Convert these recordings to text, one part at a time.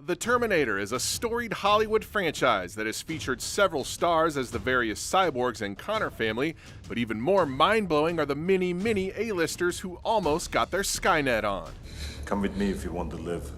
The Terminator is a storied Hollywood franchise that has featured several stars as the various cyborgs and Connor family, but even more mind-blowing are the many A-listers who almost got their Skynet on. Come with me if you want to live.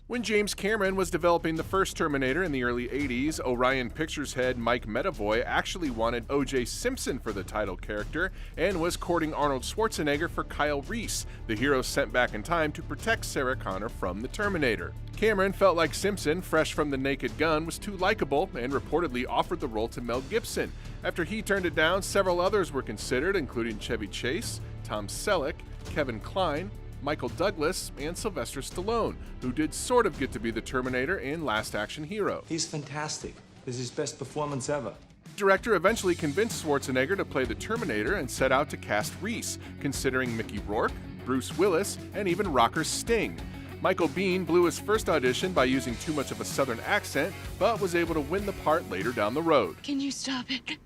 When James Cameron was developing the first Terminator in the early 80s, Orion Pictures head Mike Medavoy actually wanted Jay Sимпсон for the title character and was courting Arnold Schwarzenegger for Kyle Reese, the hero sent back in time to protect Sarah Connor from the Terminator. Cameron felt like Sимпсон, fresh from The Naked Gun, was too likable and reportedly offered the role to Mel Gibson. After he turned it down, several others were considered, including Chevy Cheiz, Tom Selleck, Kevin Kline, Michael Douglas, and Sylvester Stallone, who did sort of get to be the Terminator and Last Action Hero. He's fantastic. This is his best performance ever. The director eventually convinced Schwarzenegger to play the Terminator and set out to cast Reese, considering Mickey Rourke, Bruce Willis, and even rocker Sting. Michael Biehn blew his first audition by using too much of a southern accent, but was able to win the part later down the road. Can you stop it?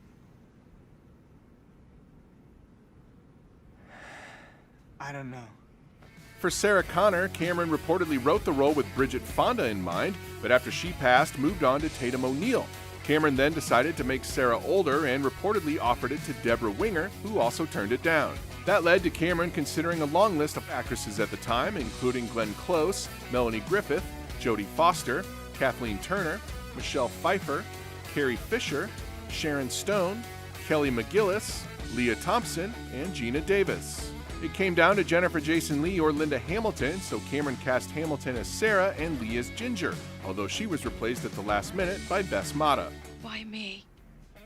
I don't know. For Sarah Connor, Cameron reportedly wrote the role with Bridget Fonda in mind, but after she passed, moved on to Tatum O'Neal. Cameron then decided to make Sarah older and reportedly offered it to Deborah Winger, who also turned it down. That led to Cameron considering a long list of actresses at the time, including Glenn Close, Melanie Griffith, Jodie Foster, Kathleen Turner, Michelle Pfeiffer, Carrie Fisher, Sharon Stone, Kelly McGillis, Leah Thompson, and Gina Davis. It came down to Jennifer Jason Leigh or Linda Hamilton, so Cameron cast Hamilton as Sarah and Leigh as Ginger, although she was replaced at the last minute by Bess Mata. Why me?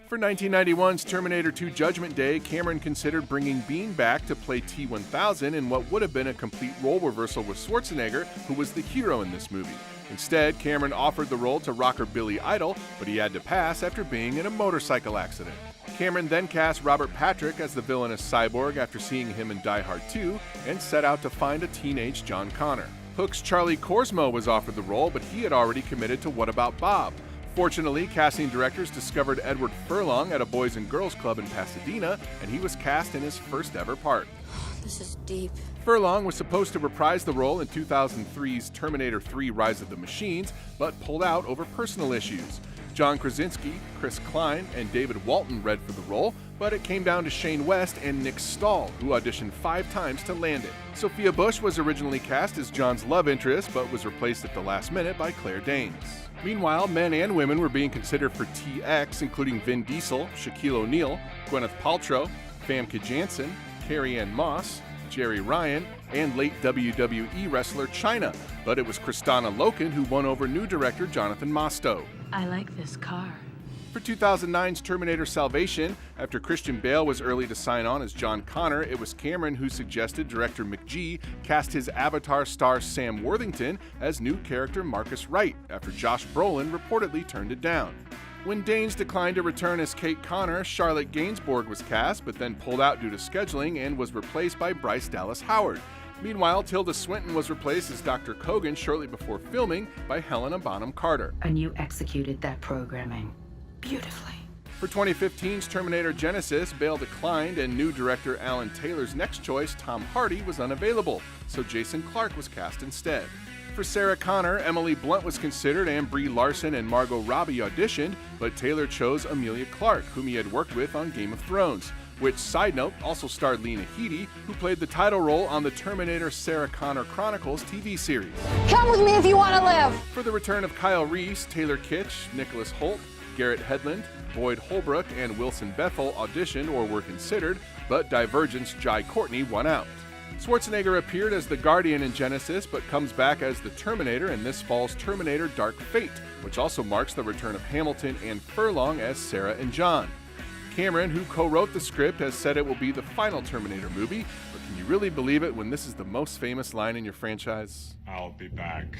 For 1991's Terminator 2 Judgment Day, Cameron considered bringing Biehn back to play T-1000 in what would have been a complete role reversal with Schwarzenegger, who was the hero in this movie. Instead, Cameron offered the role to rocker Billy Idol, but he had to pass after being in a motorcycle accident. Cameron then cast Robert Patrick as the villainous cyborg after seeing him in Die Hard 2 and set out to find a teenage John Connor. Hook's Charlie Korsmo was offered the role, but he had already committed to What About Bob? Fortunately, casting directors discovered Edward Furlong at a Boys and Girls Club in Pasadena, and he was cast in his first ever part. This is deep. Furlong was supposed to reprise the role in 2003's Terminator 3 Rise of the Machines, but pulled out over personal issues. John Krasinski, Chris Klein, and David Walton read for the role, but it came down to Shane West and Nick Stahl, who auditioned 5 times to land it. Sophia Bush was originally cast as John's love interest, but was replaced at the last minute by Claire Danes. Meanwhile, men and women were being considered for TX, including Vin Diesel, Shaquille O'Neal, Gwyneth Paltrow, Famke Janssen, Carrie-Anne Moss, Jerry Ryan, and late WWE wrestler Chyna, but it was Kristanna Loken who won over new director Jonathan Mostow. I like this car. For 2009's Terminator Salvation, after Christian Bale was early to sign on as John Connor, it was Cameron who suggested director McG cast his Avatar star Sam Worthington as new character Marcus Wright, after Josh Brolin reportedly turned it down. When Danes declined to return as Kate Connor, Charlotte Gainsbourg was cast, but then pulled out due to scheduling and was replaced by Bryce Dallas Howard. Meanwhile, Tilda Swinton was replaced as Dr. Kogan shortly before filming by Helena Bonham Carter. And you executed that programming beautifully. For 2015's Terminator Genesis, Bale declined and new director Alan Taylor's next choice, Tom Hardy, was unavailable, so Jason Clarke was cast instead. For Sarah Connor, Emily Blunt was considered and Brie Larson and Margot Robbie auditioned, but Taylor chose Emilia Clarke, whom he had worked with on Game of Thrones, which, side note, also starred Lena Headey, who played the title role on the Terminator Sarah Connor Chronicles TV series. Come with me if you want to live. For the return of Kyle Reese, Taylor Kitsch, Nicholas Hoult, Garrett Hedlund, Boyd Holbrook, and Wilson Bethel auditioned or were considered, but Divergent's Jai Courtney won out. Schwarzenegger appeared as the Guardian in Genesis, but comes back as the Terminator in this fall's Terminator Dark Fate, which also marks the return of Hamilton and Furlong as Sarah and John. Cameron, who co-wrote the script, has said it will be the final Terminator movie, but can you really believe it when this is the most famous line in your franchise? I'll be back.